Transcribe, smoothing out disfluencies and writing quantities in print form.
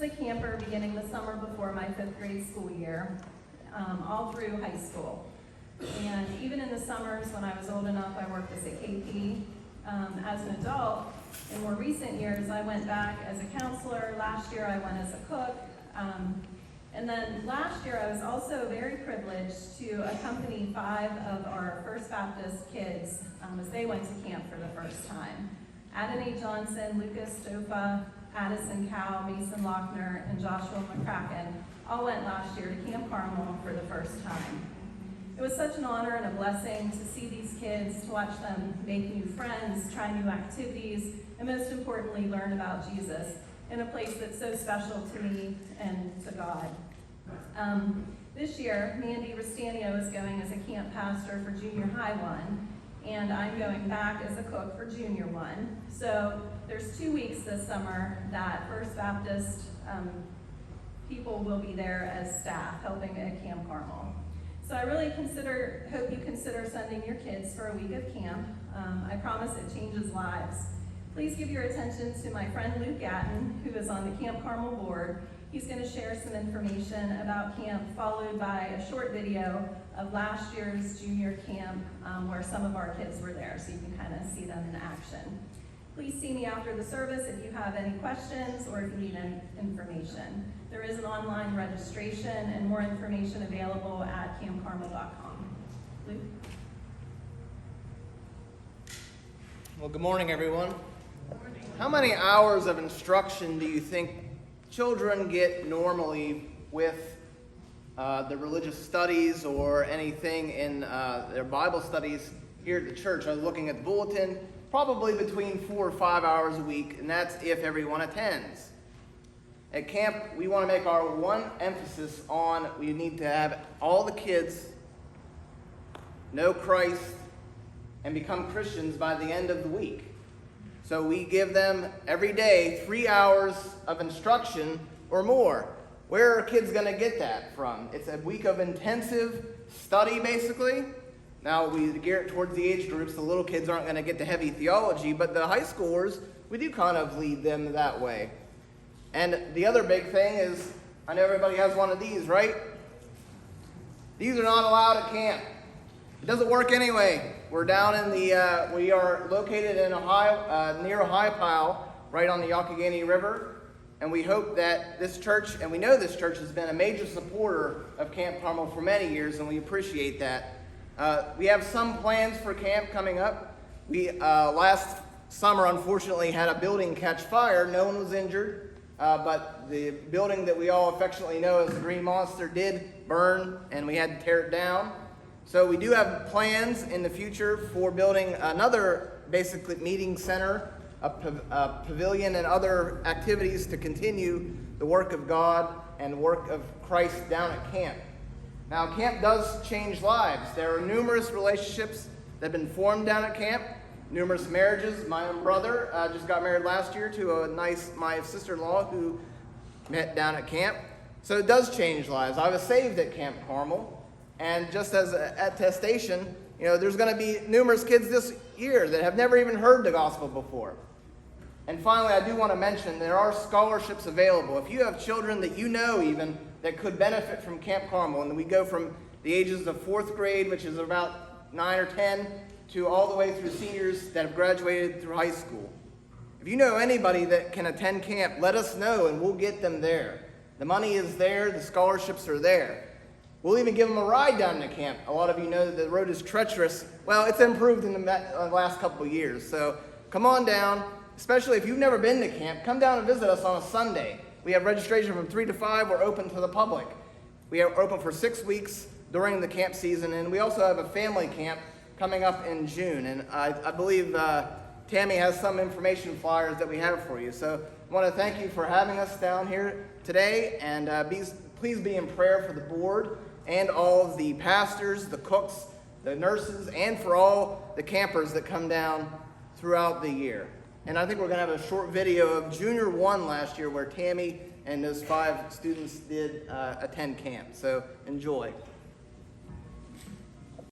as a camper beginning the summer before my 5th grade school year, all through high school. And even in the summers when I was old enough, I worked as a KP. As an adult, in more recent years, I went back as a counselor. Last year, I went as a cook. And then last year, I was also very privileged to accompany 5 of our First Baptist kids as they went to camp for the first time. Adonai Johnson, Lucas Stofa, Addison Cow, Mason Lochner, and Joshua McCracken all went last year to Camp Carmel for the first time. It was such an honor and a blessing to see these kids, to watch them make new friends, try new activities, and most importantly, learn about Jesus in a place that's so special to me and to God. This year, Mandy Restanio is going as a camp pastor for Junior High 1, and I'm going back as a cook for Junior 1. So there's 2 weeks this summer that First Baptist people will be there as staff helping at Camp Carmel. So I really hope you consider sending your kids for a week of camp. I promise it changes lives. Please give your attention to my friend Luke Gatton, who is on the Camp Carmel board. He's going to share some information about camp, followed by a short video of last year's junior camp where some of our kids were there, so you can kind of see them in action. Please see me after the service if you have any questions or if you need any information. There is an online registration and more information available at campcarmel.com. Luke? Well, good morning, everyone. Good morning. How many hours of instruction do you think children get normally with the religious studies or anything in their Bible studies here at the church? I was looking at the bulletin, probably between 4 or 5 hours a week, and that's if everyone attends. At camp, we want to make our one emphasis on we need to have all the kids know Christ and become Christians by the end of the week. So we give them every day 3 hours of instruction or more. Where are kids going to get that from? It's a week of intensive study, basically. Now, we gear it towards the age groups. The little kids aren't going to get the heavy theology, but the high schoolers, we do kind of lead them that way. And the other big thing is, I know everybody has one of these, right? These are not allowed at camp. It doesn't work anyway. We're down in the, we are located in near Ohio, right on the Youghiogheny River. And we hope that this church, and we know this church has been a major supporter of Camp Carmel for many years, and we appreciate that. We have some plans for camp coming up. We, last summer, unfortunately, had a building catch fire. No one was injured. But the building that we all affectionately know as the Green Monster did burn, and we had to tear it down. So we do have plans in the future for building another basically meeting center, a pavilion, and other activities to continue the work of God and work of Christ down at camp. Now, camp does change lives. There are numerous relationships that have been formed down at camp. Numerous marriages. My own brother just got married last year to my sister-in-law who met down at camp. So it does change lives. I was saved at Camp Carmel, and just as an attestation, there's going to be numerous kids this year that have never even heard the gospel before. And finally, I do want to mention there are scholarships available. If you have children that you know even that could benefit from Camp Carmel, and we go from the ages of 4th grade, which is about 9 or 10, to all the way through seniors that have graduated through high school. If you know anybody that can attend camp, let us know and we'll get them there. The money is there, the scholarships are there. We'll even give them a ride down to camp. A lot of you know that the road is treacherous. Well, it's improved in the last couple of years. So come on down, especially if you've never been to camp, come down and visit us on a Sunday. We have registration from 3 to 5. We're open to the public. We are open for 6 weeks during the camp season, and we also have a family camp coming up in June, and I believe Tammy has some information flyers that we have for you. So I want to thank you for having us down here today, and please be in prayer for the board and all of the pastors, the cooks, the nurses, and for all the campers that come down throughout the year. And I think we're going to have a short video of Junior 1 last year where Tammy and those 5 students did attend camp. So enjoy.